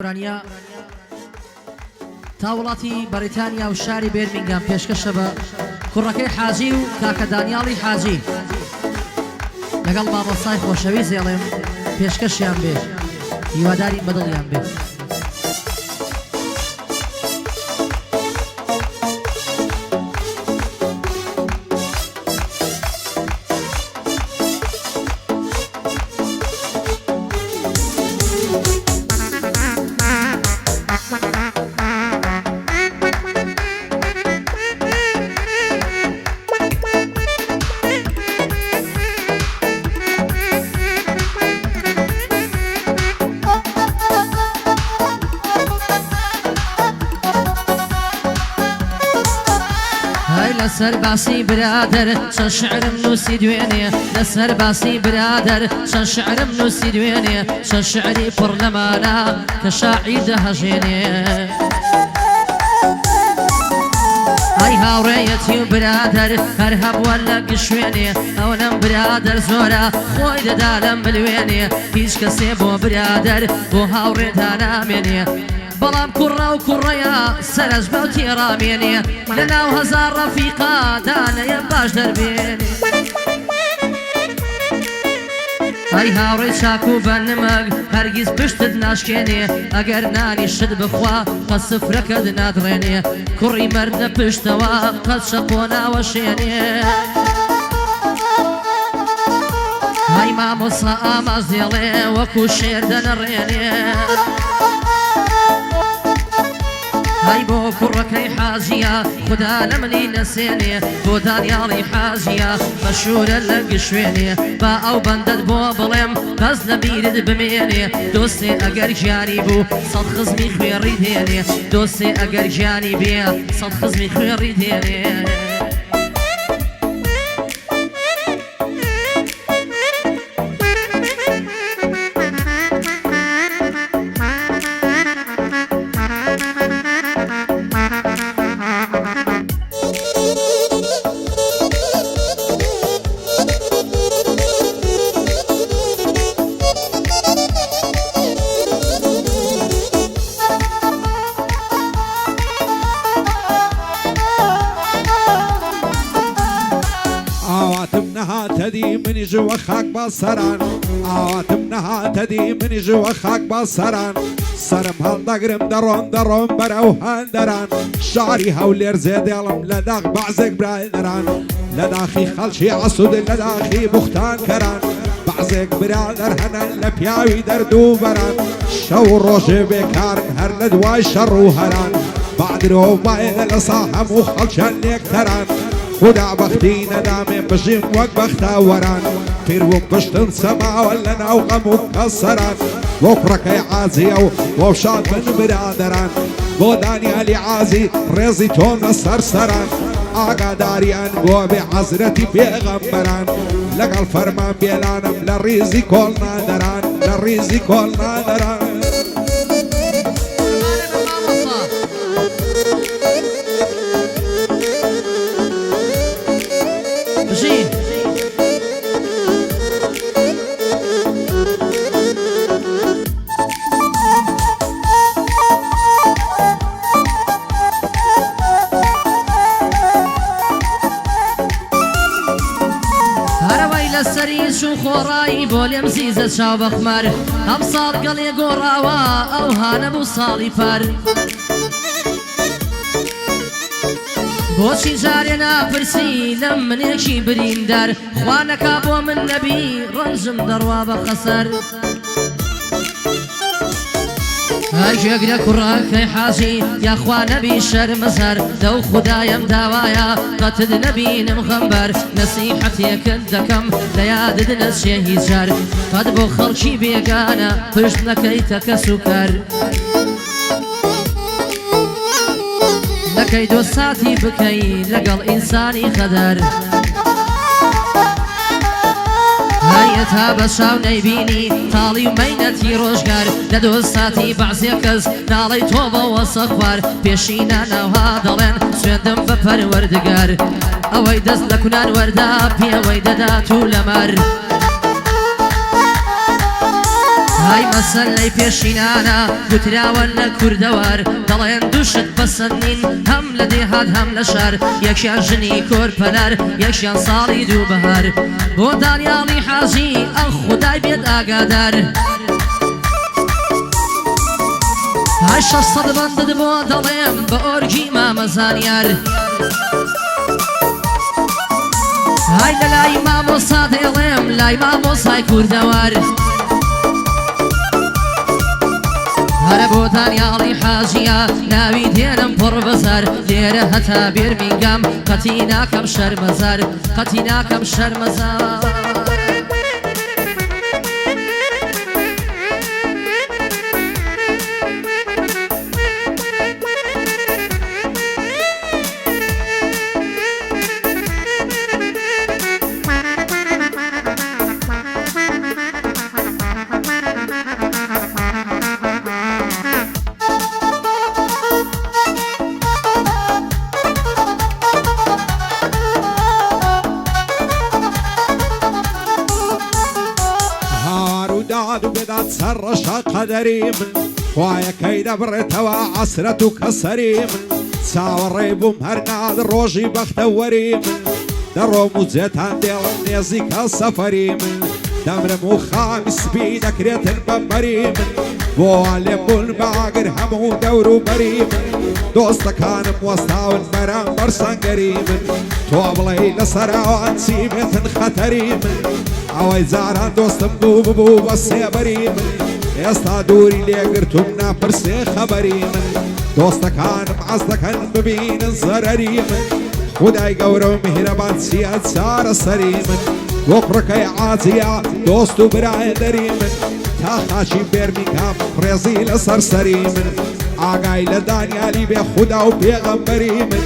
برانیا تا وڵاتی بەریتانیا و شاری بێرمینگام پێشکەشە بە کوڕەکەی حاجی و کاکە دانیاڵی حاجی لەگەڵ مامۆستای خۆشەویست دێڵێم پێشکەشیان بێ هیواداری بەدڵیان بێ. لسر باسی برادر چند شعرم نوسی دوێنێ لسر باسی برادر چند شعرم نوسی دوێنێ چند شعری پڕ لەمانە کە شاعیر دەهەژێنێ ئەی هاوڕێیەتی و برادر هەر هەبووە لە گشوێنێ ئەو لەم برادر زۆرە خۆی دەدا لەم بلوێنێ هیچ کەسێ بۆ برادر بۆ هاوڕێدا نامێنێ بەڵام کوڕە و کوڕەیە سەرش بەو تێڕامێنێ لە ناو هەزار ڕەفیقا دانەیە باش دەربێنێ ئەی هاوڕێی چاک و بەنمەک هەرگیز پشتت ناشکێنێ ئەگەر نانی شت بخوا قەت سفرەکەت نادڕێنێ کوڕی مەرد لە پشتەوە قەت شەقۆ ناوەشێنێ ئەی مامۆستا ئاماژ دێڵێ وەکو شێر دەنەڕێنێ هاي بۆ کوڕەکەی حاجیە خدا لە منی نەسێنێ بۆ دانیاڵی حاجیە مەشهورە لە گشوێنێ با ئەو بەندەت بۆ بڵێم بەس لە بیرت بمێنێ دۆستێ ئەگەر گیانی بوو سەد خزمی خوێڕی دێنێ دۆستێ ئەگەر گیانی بێ سەد خزمی خوێڕی دێنێ منی جوا خاک با سران آواتم نهاتدی منی جوا خاک با سران سرم هەڵدەگرم دەڕۆم بەرەو هەندەران شاری هەولێر زێدێڵم لە داغ بەعزێک برادەران لە داخی خەڵکی عەسوود لە داخی بوختانکەران بەعزێک برادەر هەنن لە پیاوی دەردووبەران شەو ڕۆژێ بێکارن هەر لە دوای شەڕ و هەران بەعدرۆ باێنە لەسا هەموو خەڵکیان نێکتەران خدا بەختی نەدامێ بژیم وەک بەختاوەران پیربووم پشتم سەماوە لە ناو غەم و کەسەران بۆ کوڕەکەی عازیە و بۆ شاد بن برادەران بۆ دانیالی عازی ڕێزی تۆمە سەرسەران ئاگاداریان بۆ بێ حەزرەتی پێغەمبەران لەگەڵ فەرمان بێلانم لە ڕیزی کۆڵ نادەران لە ڕیزی کۆڵ نادەران سەری چوو خۆڕایی بۆ لێم زیزە چاو بەخمار ئەم ساڵ گەڵێ گۆڕاوە ئەو هانە بوو ساڵی پار بۆچی جارێ ناپرسی لەم منێکی بریندار خوا نەکا بۆ من نەبی ڕەنجم دەڕوا بە خەسەر هەرگێک لە کوڕەکەی حاجی یاخوا نەبی شەرمەزەر دەو خودایم داوایە قەتت نەبینم غەمبەر نەسیحەتێکت دەکەم لە یادت نەچێ هیچ جار قەت بۆ خەڵکی بێگانە پشت نەکەیتە کەس و کار نەکەی دۆساتی بکەی لەگەڵ ئینسانی خەدەر هەیەتا بە شاو نەیبینی تاڵی و مەینەتی ڕۆژگار لە دۆستاتی بەعزێ کەس ناڵی تۆ بەوە سەخوار پێشینە ناوها دەڵێن سوێندم بە پەروەردگار ئەوەی دەست لە کونان وەردا پێوەی دەدات و لەمار هاي مەسەلەی پێشینانە گوتراوە لە کوردەوار دەڵێن دووشت پەسەندین هەم لە دێهات هەم لە شار یەکیان ژنی کۆرپەلار یەکیان ساڵی دووبەهار بۆ دانیاڵی حاجی ئەو خودای بێت ئاگادار هاي 600 بەندت بۆ دەڵێم بە ئۆرگی مامەزانیار هاي لە لای مامۆسا دێڵێم لای مامۆسای کوردەوار هەرە بۆ دانیاڵی حاجیە ناوی دێنم پڕ بەزار لێرە هەتا بێرمینگام قەتی ناکەم شەرمەزار قەتی ناکەم شەرمەزار سەرڕەشە قەدەری من خوایەکەی دەبڕێتەوە عەسرەت و کەسەری من چاوەڕێ بووم هەر ناد ڕۆژی بەختەوەری من دەڕۆم و جێتان دێڵم نێزیکە سەفەری من دەمرم و خامی سپی دەکرێتن بەمبەری من بۆ لێبوون باگر هەموو دەور و بەری من دۆستەکانم وەستاون بەرامبەر سەنگەری من تۆ بڵێ لەسەراوان چی بێتن خەتەری من ئەوەی جاران دۆستم بوو ببوو بە سێبەری من ئێستا دووری لێگرتوم ناپرسێ خەبەری من دۆستەکانم حەز دەکەن ببینن زەرەری من خودای گەورە و میهرەبان چیە چارە سەری من وە کوڕەکەی عاجیە دۆست و برایەدەری من تا خاچی بێرمینگام ڕێزی لەسەر سەری من ئاگای لە دانیالی بێ خودا و پێغەمبەری من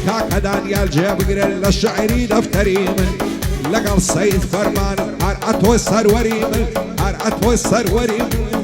کاکە دانیال جێبگرن لە شعری دەفتەری من لەگەڵ سەید فەرمانم هەر ئەتۆی سەروەری من هەر ئەتۆی سەروەری من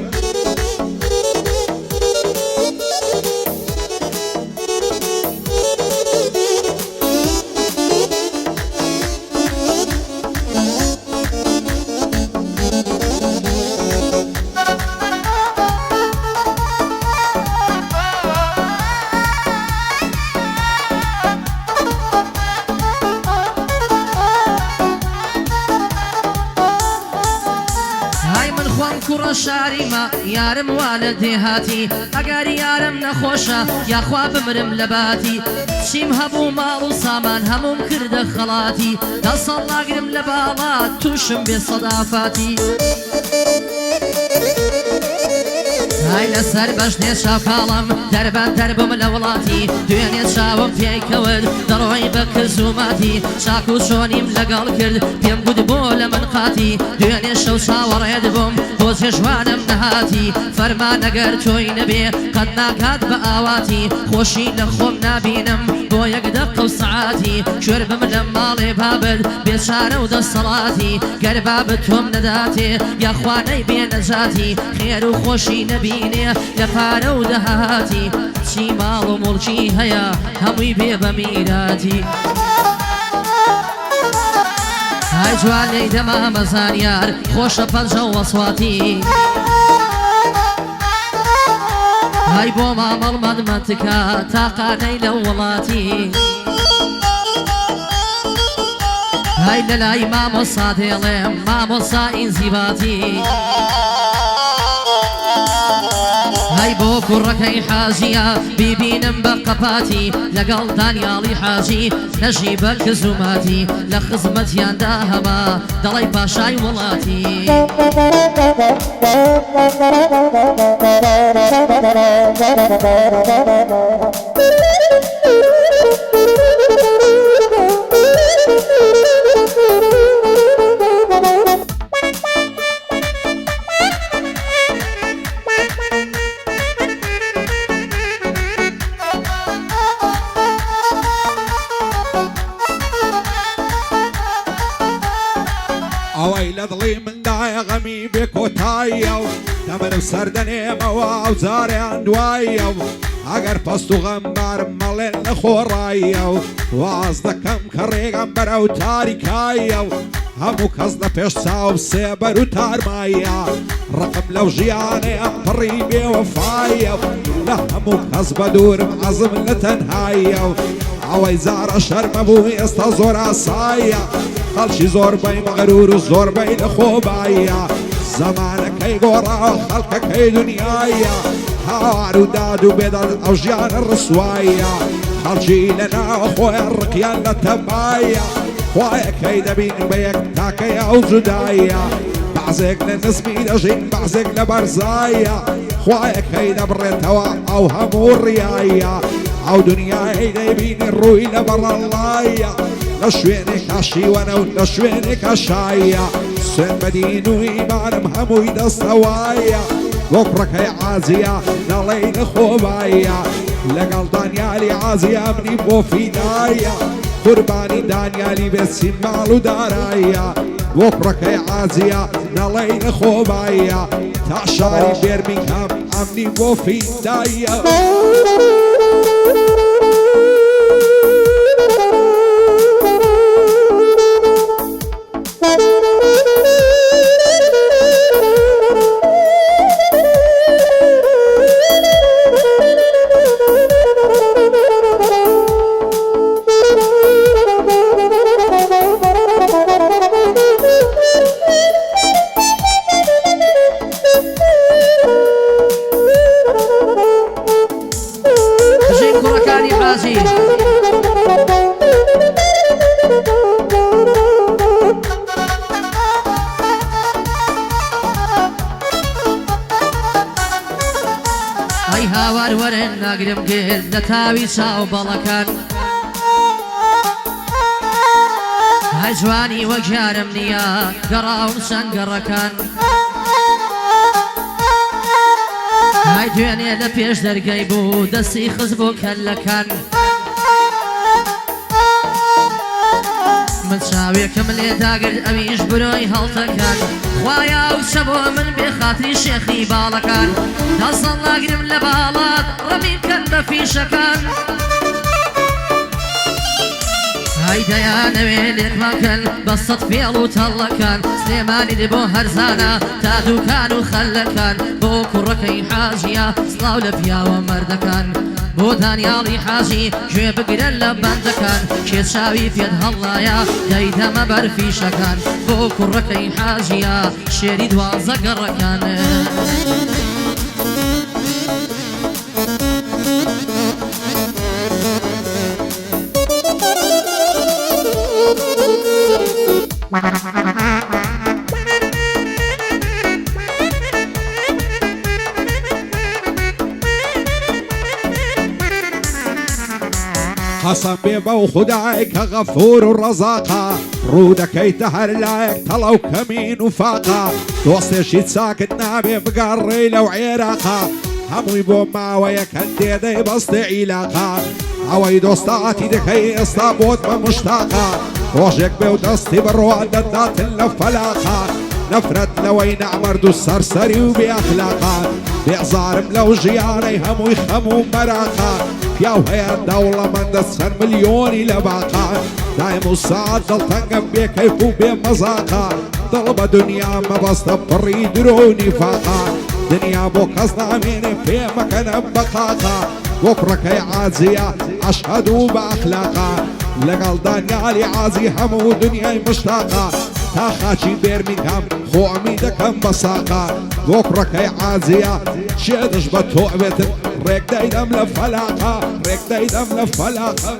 کوڕە شاریمە یارم وا لە دێهاتی ئەگەری یارم نەخۆشە یاخوا بمرم لە باتی چیم هەبوو ماڵ و سامان هەموم کردە خەڵاتی دەسەڵ ناگرم لە باڵا تووشم بێ سەدافاتی هاي لەسەر بەشنێ شاوکاڵم دەربەن دەربم لە وڵاتی دوێنێ چاوم پێیکەوت دەڕۆی بە کەزوماتی چاک و چۆنیم لەگەڵ کرد پێم گوت بۆ لە من قاتی دوێنێ شەو چاوەڕێت بووم بۆ جێژوانم نەهاتی فەرمان ئەگەر تۆی نەبێ قەت ناکات بە ئاواتی خۆشی لە خۆم نابینم بۆ یەک دەقە و سەعاتی کوێر بم لە ماڵێ بابت بێچارە و دەسەڵاتی گەر بابت تۆم نەداتێ یاخوانەی بێ نەجاتی خێر و خۆشی نەبینێ لە پارە و دەهاتی چی ماڵ و موڵکی هەیە هەمووی بێ بە میراتی هاي جوانەی دەما مەزانیار خۆشە پەنجە و وەسواتی هاي بۆ مامەڵ مەدمەتکە تاقانەی لە وڵاتی هاي لە لای مامۆسا دێڵێم مامۆسا ئینزیباتی هاي بۆ کوڕەکەی حاجیە بیبینم بە قەپاتی لەگەڵ دانیاڵی حاجی نەژی بەرکزوماتی لە خزمەتیاندا هەما دەڵی پاشای وڵاتی ئەوەی لە دڵی مندایە غەمی بێ کۆتاییە و دەمرم سەردەنێمەوە ئەو جارێیان دواییە و ئەگەر پەست و غەمبارم مەڵێن لە خۆڕاییە و واز دەکەم کە ڕێگەم بەرە و تاریکایە و هەموو کەس لە پێش چاوم سێبەر و تارمایە ڕقم لەو ژیانەیە پڕی بێوەفایە و لە هەموو کەس بە دوورم عەزم لە تەنهایە و ئەوەی زارە شەرمە بوو ئێستا زۆر ئاسایە خەڵکی زۆربەی مەغرور و زۆربەی لە خۆبایە زەمانەکەی گۆڕاوە خەڵکەکەی دنیایە هاوار و داد و بێداد ئەو ژیانە ڕسوایە خەڵکی لە ناوە خۆیان ڕقیان لە تەمایە خوایەکەی دەبین بە یەک تاکەیە ئەو جودایە بەعزێک لە نزمی دەژین بەعزێک لە بەرزایە خوایەکەی دەبڕێتەوە ئەو هەموو ڕیایە ئەو دنیای دەیبینی ڕووی لە بەڕەڵایە لە شوێنێکا شیوەنە و لە شوێنێکا شایە سوێن بەدین و ئیمانم هەمووی دەستەوایە بۆ کوڕەکەی عازیە نەڵێی لە خۆبایە لەگەڵ دانیالی عازیە منی بۆ فیدایە قوربانی دانیالی بێت سیماڵ و دارایە بۆ کوڕەکەی عازیە نەڵێی لە خۆبایە تا شاری بێرمینگهام ئەمنی بۆ فیدایە ئەی هاوار وەرن ناگرم گرت لە تاوی چاو بەڵەکان هەر جوانی وەک جارم نییە گەڕاوم سەنگەڕەکان های دوێنێ لە پێش دەرگەی بوو دەستی خز بۆ کەلەکان من چاوێکم لێ داگرت ئەویش برۆی هەڵتەکان خوایە ئەو چە بۆ من بێ خاتری شێخی باڵەکان دەسەڵ ناگرم لە باڵات ڕەمی بکەن بە فیشەکان های دەیانەوێ لێکمەکەن بە سەد فێڵ و تەڵەکان سلێمانی دێ بۆ هەرزانە تا دووکان و خەلەکان بۆ کوڕەکەی حاجیە سڵاو لە پیاوە مەردەکان بۆ دانیاڵی حاجی گوێ بگرن لە بەندەکان کێچاوی پێت هەڵایە دەیدەمە بەرفیشەکان بۆ کوڕەکەی حاجیە شێری دوازە گەڕەکان قەسەم بێ بەو خودای کە غەفور و ڕەزاقە ڕوو دەکەیتە هەر لایەک تەڵە و کەمین و فاقە دۆستێکی چاکت نابێ بگەڕێی لەو عێراقە هەمووی بۆ ماوەیە کەندێ دەیبەستێ عیلاقە ئەوەی دۆستاتی دەکەی ئێستا بۆت بە مشتاقە ڕۆژێک بێ و دەستی بڕۆوان دەداتن لە فەلاقە نەفرەت لەوەی نەعمەرد و سەرسەری و بێئەخلاقە بێزارم لەو ژیانەی هەمووی خەم و مەراقە پیاو هەیە دەوڵەمەندە چەند ملیۆنی لە باقە دایم و سات دڵتەنگەم بێکەیف و بێ مەزاقە دڵ بە دنیا مەبەستە پڕی درۆ و نیفاقە دنیا بۆ کەس نامێنێ پێمەکەنە بەقاقە بۆ کوڕەکەی عازیە ئەشهەد و بە ئەخلاقە لەگەڵ دانیالی عازی هەموو دنیای مشتاقە تا خاچی بێرمینگهام خۆمی دەکەم بە ساقە بۆ کوڕەکەی عازیە چێ دژ بە تۆ ئەوێتن ڕێک دەیدەم لە فەلاقە ڕێک دەیدەم لە فەلاقە